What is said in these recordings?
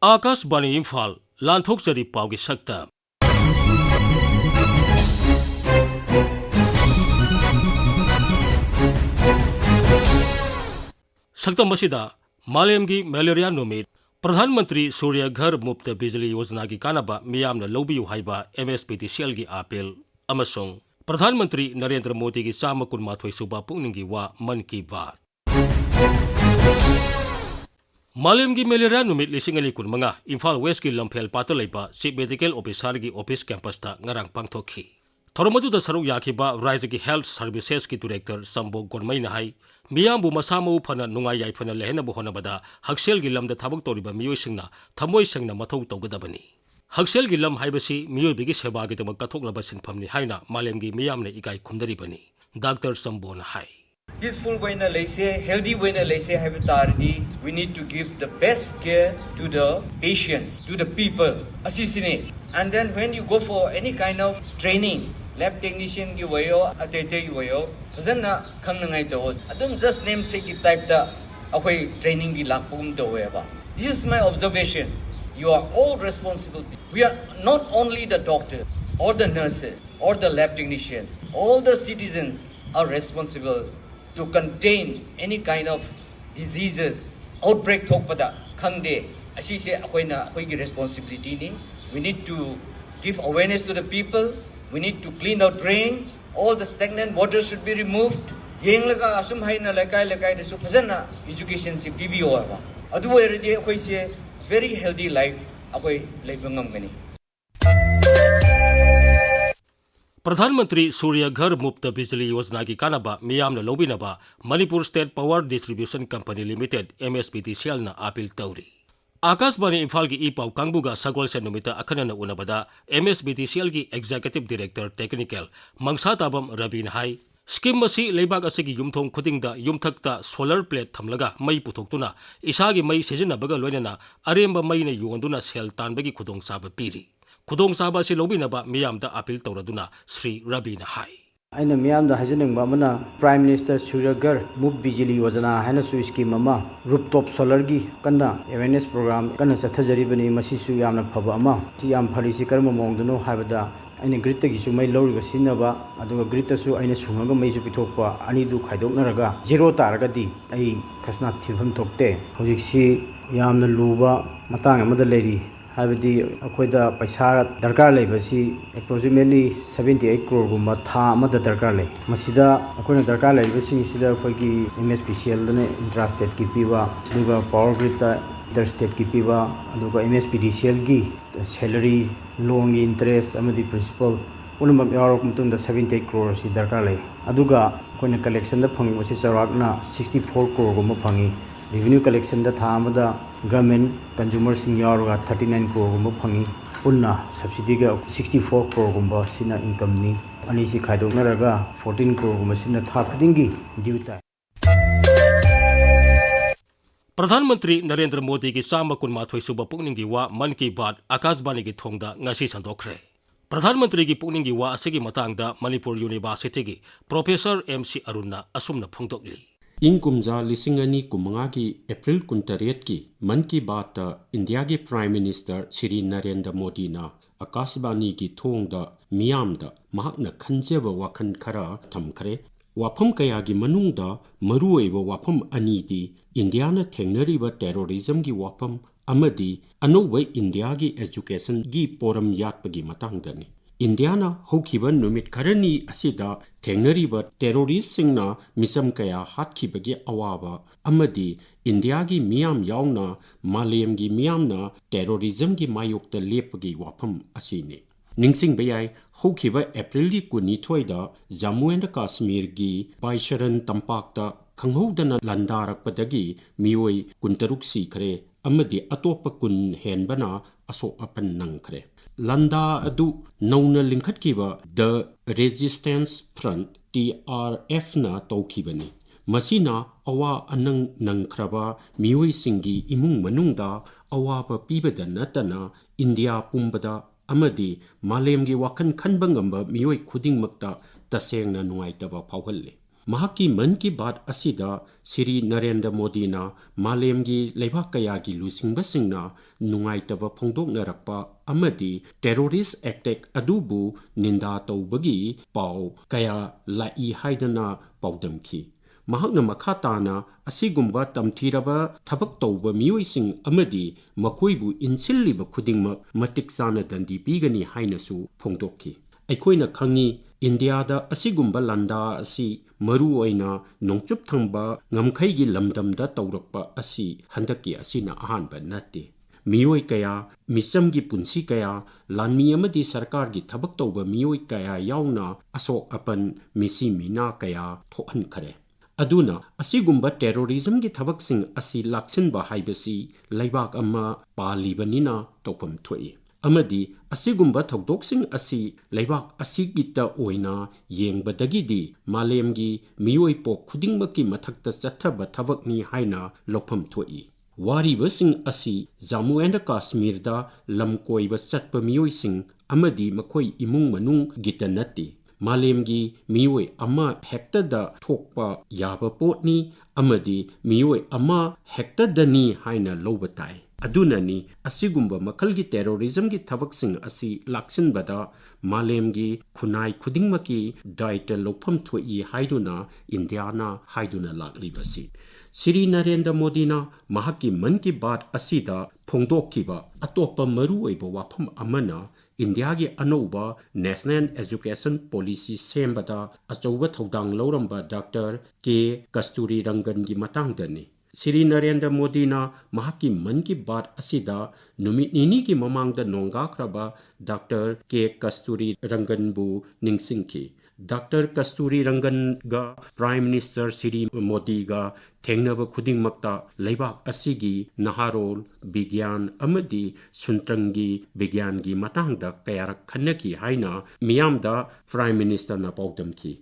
आकाशवाणी इम्फाल लांथोकचरी पावगी सक्ता सक्तम मसीदा मालेमगी मलेरिया नुमित प्रधानमंत्री सूर्य घर मुफ्त बिजली योजना की कानबा मियामना लौबियु हाइबा MSPTCL की अपील अमसों प्रधानमंत्री नरेंद्र मोदी की 128 सुबा पुनिंगी वा मन की बात मालेम की मलेरिया नुमित लिसिंग अली कुनमंगा इम्फाल वेस्ट की लंफेल पातलैबा चीफ मेडिकल ऑफिसर की ऑफिस कैंपस ता ngarang पांगथोखी थोरमदुदा सरुक याखिबा राज्य की हेल्थ सर्विसेज की डायरेक्टर संबो गोनमैना हाई मियामबु मसामौ फना नुंगाई याइफना लेहनबु होनबदा हक्सेल की लमदा थाबक तोरिबा मियोइसिंगना थमोइ संगना मथौ तौगदबनी हक्सेल की लम हाइबसी मियोइबिगी सेवा की तमक कथोकलबा सिनफमनी हाइना मालेम की मियामने इकाई खुमदरिबनी डॉक्टर संबोना हाई peaceful way na leise, healthy way na leise habitardi, we need to give the best care to the patients, to the people, assassinate. And then when you go for any kind of training, lab technician ki wayo, atete ki wayo, fazan na khang na ngai to. Adum just namesake ki type da akoy training ki lakpum to ba. This is my observation. You are all responsible. We are not only the doctors or the nurses or the lab technicians. All the citizens are responsible to contain any kind of diseases, outbreak thokpada khangde asi se akoina akoigi responsibility ni. We need to give awareness to the people. We need to clean out drains. All the stagnant water should be removed. Yenglaga asum haina lakai de su phajana education si PBO ba adu erdi akoi se very healthy life akoi leibangam gani. प्रधानमंत्री सूर्य घर मुफ्त बिजली योजना की कानबा मियामना लौबिनबा Manipur state power distribution company limited MSPTCL ना अपील तौरी आकाशवाणी इम्फाल की इपाउ कांगबुगा सगोल से नुमित अखनन उनबदा MSPTCL की executive director technical Mangsatabam Rabin हाई स्कीम मसी लेबाग असगी युमथोंग खुदिंगदा युमथक्ता सोलर प्लेट थमलगा मई पुथोक्तुना इसागी मई सिजनबगा लोइनना अरेंबा मईना युगंदुना सेल तानबगी खुदोंग साबा पीरी खुदोंग साबा से लौबिनबा मियामदा अपील तौरदुना श्री रबीना हाई अना मियामदा हाजनिंग बामना प्राइम मिनिस्टर सूर्यगर मुफ्त बिजली योजना हैना सु स्कीम अमा रूफटॉप सोलर की कन्ना अवेयरनेस प्रोग्राम कन्ना चथजरिबनी मसिसु यामना फबा अमा सी याम फरिसि कर्म मोंगदनो हाबदा अने ग्रिड की मई लौरिबा सिनबा अदुगा ग्रिड सु अने सुंगगा मई सु पिथोकपा अनिदु खाइदोकनरगा जीरो तारगदी आई खसना थिफम थोकते होजिकसी यामना लुबा मतांग अमदा लेरी हाबदी अखोइदा पैसा दरकार लेबसी एप्रोक्सिमेटली 78 crore गुमा था अमदा दरकार ले मसिदा अखोइना दरकार लेबसी सिदा अखोइगी MSPCL दने इंट्रा स्टेट की पीवा दुगा पावर ग्रिड ता इंटर स्टेट की पीवा दुगा MSPTCL की सैलरी लोन की इंटरेस्ट अमदी प्रिंसिपल उनमक यारक मतुंदा 78 crore सि दरकार ले अदुगा अखोइना कलेक्शन दा फंगबसी चराकना 64 crore गुमा फंगी रेवेन्यू कलेक्शन दा था अमदा गवर्नमेंट कंज्यूमर सिंह यारगा 39 crore गुमा फंगी पुन्ना सब्सिडी का 64 crore गुमा सिना इनकम नि अनि सि खाइदोकनरगा 14 crore गुमा सिना था खुदिंगी ड्यू ता प्रधानमंत्री नरेंद्र मोदी की 128 सुबा पुनिंगी वा मन की बात आकाशवाणी की थोंगदा ngasi संदोखरे प्रधानमंत्री की पुनिंगी वा असिगी मतंगदा मणिपुर यूनिवर्सिटी की प्रोफेसर MC अरुणा असुमना फोंदोकली इंग कुमजा लिसिंगनी कुमंगा की अप्रैल 29 की मन की बात इंडिया के प्राइम मिनिस्टर श्री नरेंद्र मोदी ना आकाशवाणी की थोंगदा मियामदा महाकना खंजेब वाखन खरा थमखरे वाफम कया की मनुंगदा मरुओइब वाफम अनीदी इंडिया ना थेंगनरिब टेररिज्म की वाफम अमदी अनोब इंडिया की एजुकेशन की पोरम यातपगी मतंगदनी इंडिया ना होखिब नुमित खरनी असिदा थेंगनरिब टेररिस्ट सिंगना मिसम कया हातखिबगी अवाबा अमदी इंडिया की मियाम यावना मालेम की मियामना टेररिज्म की मायोक्ता लेपगी वाफम असिने निंगसिंग बयाई होखिब अप्रैल की 22 जम्मू एंड कश्मीर की पाइशरन तंपाक्ता खंगहौदना लंदारकपदगी मियोई 16 सीखरे अमदी अतोप कुन हेनबना असो अपन नंगखरे लंदा अदु नौना लिंखटकिबा द रेजिस्टेंस फ्रंट TRF ना तौखिबनी मसीना अवा अनंग नंगखरबा मियोई सिंगी इमुंग मनुंगदा अवाबा पीबदा नतना इंडिया पुंबदा अमदी मालेम की वाखन खनबंगंबा मियोई खुदिंगमक्ता तसेंगना नुंगाइतबा फावहल्ले ꯃꯍꯥꯛꯀꯤ ꯃꯟ ꯀꯤ ꯕꯥꯠ ꯑꯁꯤꯗ ꯁ꯭ꯔꯤ ꯅꯔꯦꯟꯗ꯭ꯔ ꯃꯣꯗꯤꯅ ꯃꯥꯂꯦꯝꯒꯤ ꯂꯩꯕꯥꯛ ꯀꯌꯥꯒꯤ ꯂꯨꯆꯤꯡꯕꯁꯤꯡꯅ ꯅꯨꯡꯉꯥꯏꯇꯕ ꯐꯣꯡꯗꯣꯛꯅꯔꯛꯄ ꯑꯃꯗꯤ ꯇꯦꯔꯣꯔꯤꯁ ꯑꯦꯇꯦꯛ ꯑꯗꯨꯕꯨ ꯅꯤꯟꯗꯥ ꯇꯧꯕꯒꯤ ꯄꯥꯎ ꯀꯌꯥ ꯂꯥꯛꯏ ꯍꯥꯏꯗꯨꯅ ꯄꯥꯎꯗꯝꯈꯤ꯫ ꯃꯍꯥꯛꯅ ꯃꯈꯥ ꯇꯥꯅ ꯑꯁꯤꯒꯨꯝꯕ ꯇꯝꯊꯤꯔꯕ ꯊꯕꯛ ꯇꯧꯕ ꯃꯤꯑꯣꯏꯁꯤꯡ ꯑꯃꯗꯤ ꯃꯈꯣꯏꯕꯨ ꯏꯟꯁꯤꯜꯂꯤꯕ ꯈꯨꯗꯤꯡꯃꯛ ꯃꯇꯤꯛ ꯆꯥꯅ ꯗꯟꯗꯤ ꯄꯤꯒꯅꯤ ꯍꯥꯏꯅꯁꯨ ꯐꯣꯡꯗꯣꯛꯈꯤ꯫ ꯑꯩꯈꯣꯏꯅ ꯈꯪꯏ ꯏꯟꯗꯤꯌꯥꯗ ꯑꯁꯤꯒꯨꯝꯕ ꯂꯥꯟꯗꯥ ꯑꯁꯤ ꯃꯔꯨꯑꯣꯏꯅ ꯅꯣꯡꯆꯨꯞ ꯊꯪꯕ ꯉꯝꯈꯩꯒꯤ ꯂꯝꯗꯝꯗ ꯇꯧꯔꯛꯄ ꯑꯁꯤ ꯍꯟꯗꯛꯀꯤ ꯑꯁꯤꯅ ꯑꯍꯥꯟꯕ ꯅꯠꯇꯦ꯫ ꯃꯤꯑꯣꯏ ꯀꯌꯥ, ꯃꯤꯆꯝꯒꯤ ꯄꯨꯟꯁꯤ ꯀꯌꯥ, ꯂꯥꯟꯃꯤ ꯑꯃꯗꯤ ꯁꯔꯀꯥꯔꯒꯤ ꯊꯕꯛ ꯇꯧꯕ ꯃꯤꯑꯣꯏ ꯀꯌꯥ ꯌꯥꯎꯅ ꯑꯁꯣꯛ ꯑꯄꯟ, ꯃꯤꯁꯤ ꯃꯤꯅꯥ ꯀꯌꯥ ꯊꯣꯛꯍꯟꯈꯔꯦ꯫ ꯑꯗꯨꯅ ꯑꯁꯤꯒꯨꯝꯕ ꯇꯦꯔꯣꯔꯤꯖꯝꯒꯤ ꯊꯕꯛꯁꯤꯡ ꯑꯁꯤ ꯂꯥꯛꯁꯤꯟꯕ ꯍꯥꯏꯕꯁꯤ ꯂꯩꯕꯥꯛ ꯑꯃ ꯄꯥꯜꯂꯤꯕꯅꯤꯅ ꯇꯧꯐꯝ ꯊꯣꯛꯏ ꯑꯃꯗꯤ ꯑꯁꯤꯒꯨꯝꯕ ꯊꯧꯗꯣꯛꯁꯤꯡ ꯑꯁꯤ ꯂꯩꯕꯥꯛ ꯑꯁꯤꯒꯤꯇ ꯑꯣꯏꯅ ꯌꯦꯡꯕꯗꯒꯤꯗꯤ ꯃꯥꯂꯦꯝꯒꯤ ꯃꯤꯑꯣꯏꯄꯣꯛ ꯈꯨꯗꯤꯡꯃꯛꯀꯤ ꯃꯊꯛꯇ ꯆꯠꯊꯕ ꯊꯕꯛꯅꯤ ꯍꯥꯏꯅ ꯂꯧꯐꯝ ꯊꯣꯛꯏ꯫ ꯋꯥꯔꯤꯕꯁꯤꯡ ꯑꯁꯤ ꯖꯝꯃꯨ ꯑꯦꯟड ꯀꯥꯁꯃꯤꯔꯗ ꯂꯝ ꯀꯣꯏꯕ ꯆꯠꯄ ꯃꯤꯑꯣꯏꯁꯤꯡ ꯑꯃꯗꯤ ꯃꯈꯣꯏ ꯏꯃꯨꯡ ꯃꯅꯨꯡꯒꯤꯇ ꯅꯠꯇꯦ, ꯃꯥꯂꯦꯝꯒꯤ ꯃꯤꯑꯣꯏ ꯑꯃ ꯍꯦꯛꯇꯗ ꯊꯣꯛꯄ ꯌꯥꯕ ꯄꯣꯠꯅꯤ ꯑꯃꯗꯤ ꯃꯤꯑꯣꯏ ꯑꯃ ꯍꯦꯛꯇꯗꯅꯤ ꯍꯥꯏꯅ ꯂꯧꯕ ꯇꯥꯏ꯫ ꯑꯗꯨꯅꯅꯤ ꯑꯁꯤꯒꯨꯝꯕ ꯃꯈꯜꯒꯤ ꯇꯦꯔꯣꯔꯤꯖꯝꯒꯤ ꯊꯕꯛꯁꯤꯡ ꯑꯁꯤ ꯂꯥꯛꯁꯤꯟꯕꯗ ꯃꯥꯂꯦꯝꯒꯤ ꯈꯨꯟꯅꯥꯏ ꯈꯨꯗꯤꯡꯃꯛꯀꯤ ꯗꯥꯏꯇ ꯂꯧꯐꯝ ꯊꯣꯛꯏ ꯍꯥꯏꯗꯨꯅ ꯏꯟꯗꯤꯌꯥꯅ ꯍꯥꯏꯗꯨꯅ ꯂꯥꯛꯂꯤꯕꯁꯤ꯫ ꯁ꯭ꯔꯤ ꯅꯔꯦꯟꯗ꯭ꯔ ꯃꯣꯗꯤꯅ ꯃꯍꯥꯛꯀꯤ ꯃꯟ ꯀꯤ ꯕꯥꯠ ꯑꯁꯤꯗ ꯐꯣꯡꯗꯣꯛꯈꯤꯕ ꯑꯇꯣꯞꯄ ꯃꯔꯨꯑꯣꯏꯕ ꯋꯥꯐꯝ ꯑꯃꯅ ꯏꯟꯗꯤꯌꯥꯒꯤ ꯑꯅꯧꯕ ꯅꯦꯁꯅꯦꯜ ꯑꯦꯖꯨꯀꯦꯁꯟ ꯄꯣꯂꯤꯁꯤ ꯁꯦꯝꯕꯗ ꯑꯆꯧꯕ ꯊꯧꯗꯥꯡ ꯂꯧꯔꯝꯕ ꯗꯥꯛꯇꯔ ꯀꯦ ꯀꯁꯇꯨꯔꯤꯔꯪꯒꯟꯒꯤ ꯃꯇꯥꯡꯗꯅꯤ꯫ ꯁ꯭ꯔꯤ ꯅꯔꯦꯟꯗ꯭ꯔ ꯃꯣꯗꯤꯅ ꯃꯍꯥꯛꯀꯤ ꯃꯟ ꯀꯤ ꯕꯥꯠ ꯑꯁꯤꯗ ꯅꯨꯃꯤꯠ ꯅꯤꯅꯤꯒꯤ ꯃꯃꯥꯡꯗ ꯅꯣꯡꯒꯥꯈ꯭ꯔꯕ ꯗꯥꯛꯇꯔ ꯀꯦ ꯀꯁꯇꯨꯔꯤꯔꯪꯒꯟꯕꯨ ꯅꯤꯡꯁꯤꯡꯈꯤ꯫ ꯗꯥꯛꯇꯔ ꯀꯁꯇꯨꯔꯤꯔꯪꯒꯟꯒ ꯄ꯭ꯔꯥꯏꯝ ꯃꯤꯅꯤꯁꯇꯔ ꯁ꯭ꯔꯤ ꯃꯣꯗꯤꯒ ꯊꯦꯡꯅꯕ ꯈꯨꯗꯤꯡꯃꯛꯇ ꯂꯩꯕꯥꯛ ꯑꯁꯤꯒꯤ ꯅꯍꯥꯔꯣꯜ, ꯕꯤꯒ꯭ꯌꯥꯟ ꯑꯃꯗꯤ ꯁꯨꯟꯇ꯭ꯔꯪꯒꯤ ꯕꯤꯒ꯭ꯌꯥꯟꯒꯤ ꯃꯇꯥꯡꯗ ꯀꯌꯥꯔꯛ ꯈꯟꯅꯈꯤ ꯍꯥꯏꯅ ꯃꯤꯌꯥꯝꯗ ꯄ꯭ꯔꯥꯏꯝ ꯃꯤꯅꯤꯁꯇꯔꯅ ꯄꯥꯎꯗꯝꯈꯤ꯫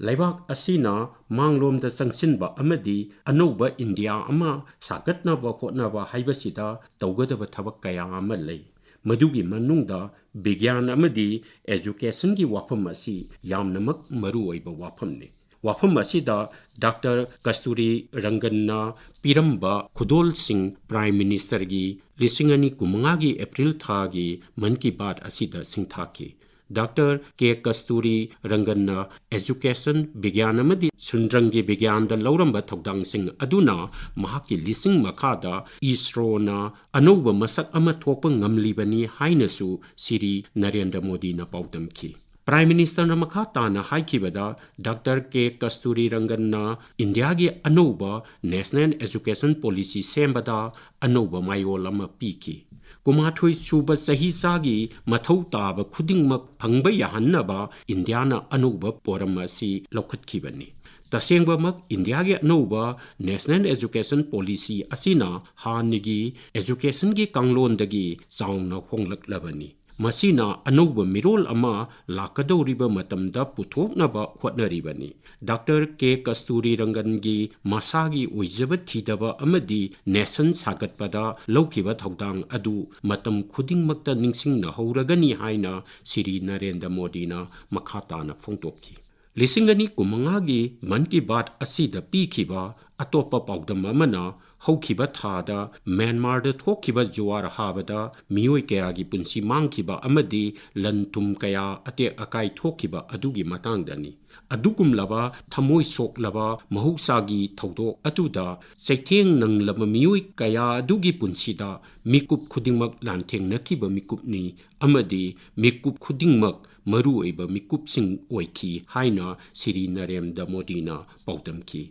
ꯂꯩꯕꯥꯛ ꯑꯁꯤꯅ ꯃꯥꯡꯂꯣꯝꯗ ꯆꯪꯁꯤꯟꯕ ꯑꯃꯗꯤ ꯑꯅꯧꯕ ꯏꯟꯗꯤꯌꯥ ꯑꯃ ꯁꯥꯒꯠꯅꯕ ꯍꯣꯠꯅꯕ ꯍꯥꯏꯕꯁꯤꯗ ꯇꯧꯒꯗꯕ ꯊꯕꯛ ꯀꯌꯥ ꯑꯃ ꯂꯩ꯫ ꯃꯗꯨꯒꯤ ꯃꯅꯨꯡꯗ ꯕꯤꯒ꯭ꯌꯥꯟ ꯑꯃꯗꯤ ꯑꯦꯖꯨꯀꯦꯁꯟꯒꯤ ꯋꯥꯐꯝ ꯑꯁꯤ ꯌꯥꯝꯅꯃꯛ ꯃꯔꯨꯑꯣꯏꯕ ꯋꯥꯐꯝꯅꯤ꯫ ꯋꯥꯐꯝ ꯑꯁꯤꯗ ꯗꯥꯛꯇꯔ ꯀꯁꯇꯨꯔꯤꯔꯪꯒꯟꯅ ꯄꯤꯔꯝꯕ ꯈꯨꯗꯣꯜꯁꯤꯡ ꯄ꯭ꯔꯥꯏꯝ ꯃꯤꯅꯤꯁꯇꯔꯒꯤ 2015ꯒꯤ ꯑꯦꯄ꯭ꯔꯤꯜ ꯊꯥꯒꯤ ꯃꯟ ꯀꯤ ꯕꯥꯠ ꯑꯁꯤꯗ ꯁꯤꯡꯊꯥꯈꯤ꯫ ꯗꯥꯛꯇꯔ ꯀꯦ ꯀꯁꯇꯨꯔꯤꯔꯪꯒꯟꯅ ꯑꯦꯖꯨꯀꯦꯁꯟ, ꯕꯤꯒ꯭ꯌꯥꯟ ꯑꯃꯗꯤ ꯁꯨꯟꯗ꯭ꯔꯪꯒꯤ ꯕꯤꯒ꯭ꯌꯥꯟꯗ ꯂꯧꯔꯝꯕ ꯊꯧꯗꯥꯡꯁꯤꯡ ꯑꯗꯨꯅ ꯃꯍꯥꯛꯀꯤ ꯂꯤꯁꯤꯡ ꯃꯈꯥꯗ ꯏꯁꯔꯣꯅ ꯑꯅꯧꯕ ꯃꯁꯛ ꯑꯃ ꯊꯣꯛꯄ ꯉꯝꯂꯤꯕꯅꯤ ꯍꯥꯏꯅꯁꯨ ꯁ꯭ꯔꯤ ꯅꯔꯦꯟꯗ꯭ꯔ ꯃꯣꯗꯤꯅ ꯄꯥꯎꯗꯝꯈꯤ꯫ ꯄ꯭ꯔꯥꯏꯝ ꯃꯤꯅꯤꯁꯇꯔꯅ ꯃꯈꯥ ꯇꯥꯅ ꯍꯥꯏꯈꯤꯕꯗ ꯗꯥꯛꯇꯔ ꯀꯦ ꯀꯁꯇꯨꯔꯤꯔꯪꯒꯟꯅ ꯏꯟꯗꯤꯌꯥꯒꯤ ꯑꯅꯧꯕ ꯅꯦꯁꯅꯦꯜ ꯑꯦꯖꯨꯀꯦꯁꯟ ꯄꯣꯂꯤꯁꯤ ꯁꯦꯝꯕꯗ ꯑꯅꯧꯕ ꯃꯥꯌꯣꯜ ꯑꯃ ꯄꯤꯈꯤ꯫ 12 ꯁꯨꯕ ꯆꯍꯤꯆꯥꯒꯤ ꯃꯊꯧ ꯇꯥꯕ ꯈꯨꯗꯤꯡꯃꯛ ꯐꯪꯕ ꯌꯥꯍꯟꯅꯕ ꯏꯟꯗꯤꯌꯥꯅ ꯑꯅꯧꯕ ꯄꯣꯔꯝ ꯑꯁꯤ ꯂꯧꯈꯠꯈꯤꯕꯅꯤ꯫ ꯇꯁꯦꯡꯕꯃꯛ ꯏꯟꯗꯤꯌꯥꯒꯤ ꯑꯅꯧꯕ ꯅꯦꯁꯅꯦꯜ ꯑꯦꯖꯨꯀꯦꯁꯟ ꯄꯣꯂꯤꯁꯤ ꯑꯁꯤꯅ ꯍꯥꯟꯅꯒꯤ ꯑꯦꯖꯨꯀꯦꯁꯟꯒꯤ ꯀꯥꯡꯂꯣꯟꯗꯒꯤ ꯆꯥꯎꯅ ꯍꯣꯡꯂꯛꯂꯕꯅꯤ꯫ ꯃꯁꯤꯅ ꯑꯅꯧꯕ ꯃꯤꯔꯣꯜ ꯑꯃ ꯂꯥꯛꯀꯗꯧꯔꯤꯕ ꯃꯇꯝꯗ ꯄꯨꯊꯣꯛꯅꯕ ꯍꯣꯠꯅꯔꯤꯕꯅꯤ꯫ ꯗꯥꯛꯇꯔ ꯀꯦ ꯀꯁꯇꯨꯔꯤꯔꯪꯒꯟꯒꯤ ꯃꯁꯥꯒꯤ ꯑꯣꯏꯖꯕ ꯊꯤꯗꯕ ꯑꯃꯗꯤ ꯅꯦꯁꯟ ꯁꯥꯒꯠꯄꯗ ꯂꯧꯈꯤꯕ ꯊꯧꯗꯥꯡ ꯑꯗꯨ ꯃꯇꯝ ꯈꯨꯗꯤꯡꯃꯛꯇ ꯅꯤꯡꯁꯤꯡꯅꯍꯧꯔꯒꯅꯤ ꯍꯥꯏꯅ ꯁ꯭ꯔꯤ ꯅꯔꯦꯟꯗ꯭ꯔ ꯃꯣꯗꯤꯅ ꯃꯈꯥ ꯇꯥꯅ ꯐꯣꯡꯗꯣꯛꯈꯤ꯫ 2015ꯒꯤ ꯃꯟ ꯀꯤ ꯕꯥꯠ ꯑꯁꯤꯗ ꯄꯤꯈꯤꯕ ꯑꯇꯣꯞꯄ ꯄꯥꯎꯗꯝ ꯑꯃꯅ ꯍꯧꯈꯤꯕ ꯊꯥꯗ ꯃ꯭ꯌꯥꯟꯃꯥꯔꯗ ꯊꯣꯛꯈꯤꯕ ꯖꯨꯋꯥꯔ ꯍꯥꯕꯗ ꯃꯤꯑꯣꯏ ꯀꯌꯥꯒꯤ ꯄꯨꯟꯁꯤ ꯃꯥꯡꯈꯤꯕ ꯑꯃꯗꯤ ꯂꯟ ꯊꯨꯝ ꯀꯌꯥ ꯑꯇꯦꯛ ꯑꯀꯥꯏ ꯊꯣꯛꯈꯤꯕ ꯑꯗꯨꯒꯤ ꯃꯇꯥꯡꯗꯅꯤ꯫ ꯑꯗꯨꯒꯨꯝꯂꯕ ꯊꯃꯣꯏ ꯁꯣꯛꯂꯕ ꯃꯍꯧꯁꯥꯒꯤ ꯊꯧꯗꯣꯛ ꯑꯗꯨꯗ ꯆꯩꯊꯦꯡ ꯅꯪꯂꯕ ꯃꯤꯑꯣꯏ ꯀꯌꯥ ꯑꯗꯨꯒꯤ ꯄꯨꯟꯁꯤꯗ ꯃꯤꯀꯨꯞ ꯈꯨꯗꯤꯡꯃꯛ ꯂꯥꯟꯊꯦꯡꯅꯈꯤꯕ ꯃꯤꯀꯨꯞꯅꯤ ꯑꯃꯗꯤ ꯃꯤꯀꯨꯞ ꯈꯨꯗꯤꯡꯃꯛ ꯃꯔꯨꯑꯣꯏꯕ ꯃꯤꯀꯨꯞꯁꯤꯡ ꯑꯣꯏꯈꯤ ꯍꯥꯏꯅ ꯁ꯭ꯔꯤ ꯅꯔꯦꯟꯗ꯭ꯔ ꯃꯣꯗꯤꯅ ꯄꯥꯎꯗꯝꯈꯤ꯫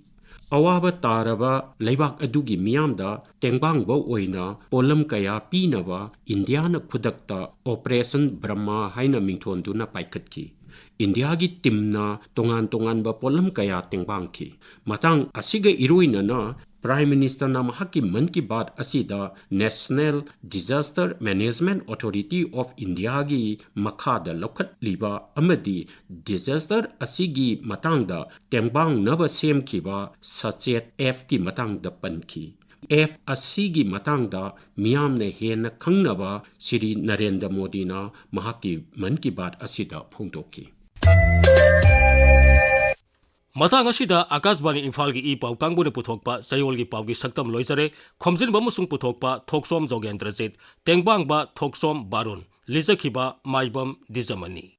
ꯑꯋꯥꯕ ꯇꯥꯔꯕ ꯂꯩꯕꯥꯛ ꯑꯗꯨꯒꯤ ꯃꯤꯌꯥꯝꯗ ꯇꯦꯡꯕꯥꯡꯕ ꯑꯣꯏꯅ ꯄꯣꯠꯂꯝ ꯀꯌా ꯄꯤꯅꯕ ꯏꯟꯗꯤꯌꯥꯅ ꯈꯨꯗꯛꯇ ꯑꯣꯄꯔꯦꯁꯟ ꯕ꯭ꯔꯍ꯭ꯃ ꯍꯥꯏꯅ ꯃꯤꯡꯊꯣꯟꯗꯨꯅ ꯄꯥꯏꯈꯠꯈꯤ꯫ ꯏꯟꯗꯤꯌꯥꯒꯤ ꯇꯤꯝꯅ ꯇꯣꯉꯥꯟ ꯇꯣꯉꯥꯟꯕ ꯄꯣꯠꯂꯝ ꯀꯌꯥ ꯇꯦꯡꯕꯥꯡꯈꯤ꯫ ꯃꯇꯥꯡ ꯑꯁꯤꯒ ꯏꯔꯣꯏꯅꯅ ꯄ꯭ꯔꯥꯏꯝ ꯃꯤꯅꯤꯁꯇꯔꯅ ꯃꯍꯥꯛꯀꯤ ꯃꯟ ꯀꯤ ꯕꯥꯠ ꯑꯁꯤꯗ national disaster management authority of ꯏꯟꯗꯤꯌꯥꯒꯤ ꯃꯈꯥꯗ ꯂꯧꯈꯠꯂꯤꯕ ꯑꯃꯗꯤ ꯗꯤꯖꯥꯁꯇꯔ ꯑꯁꯤꯒꯤ ꯃꯇꯥꯡꯗ ꯇꯦꯡꯕꯥꯡꯅꯕ ꯁꯦꯝꯈꯤꯕ ꯁꯆꯦꯠ ꯑꯦꯐꯀꯤ ꯃꯇꯥꯡꯗ ꯄꯟꯈꯤ꯫ ꯑꯦꯐ ꯑꯁꯤꯒꯤ ꯃꯇꯥꯡꯗ ꯃꯤꯌꯥꯝꯅ ꯍꯦꯟꯅ ꯈꯪꯅꯕ ꯁ꯭ꯔꯤ ꯅꯔꯦꯟꯗ꯭ꯔ ꯃꯣꯗꯤꯅ ꯃꯍꯥꯛꯀꯤ ꯃꯟ ꯀꯤ ꯕꯥꯠ ꯑꯁꯤꯗ ꯐꯣꯡꯗꯣꯛꯈꯤ꯫ Matang asida Akashbani Imphal gi I pau kangbuna puthokpa sayol gi pau gi saktam loisare khomjin ba musung puthokpa Thokchom Jogendrajit tengbang ba Thokchom Barun lijakhiba Maibam Dwijamani